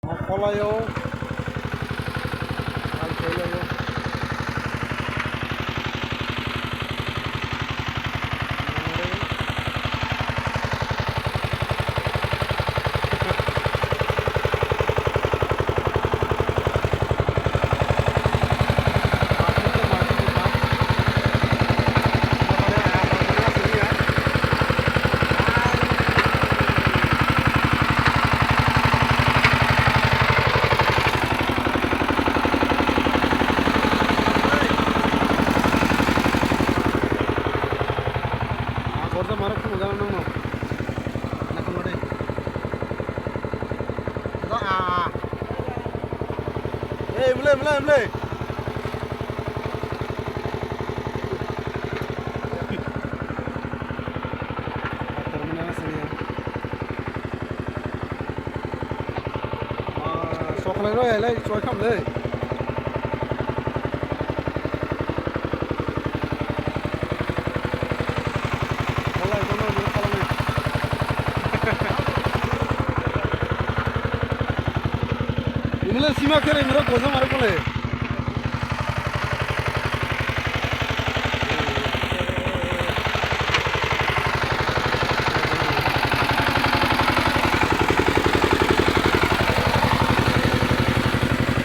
Polayo, Alpolayo. Korda marah pun enggak nong nong, nak kemana? Ah, mulai. Terminal sini ya. Soalnya lo ya, soalnya kamu le. Ini lah simak keren, mereka gosong marah boleh.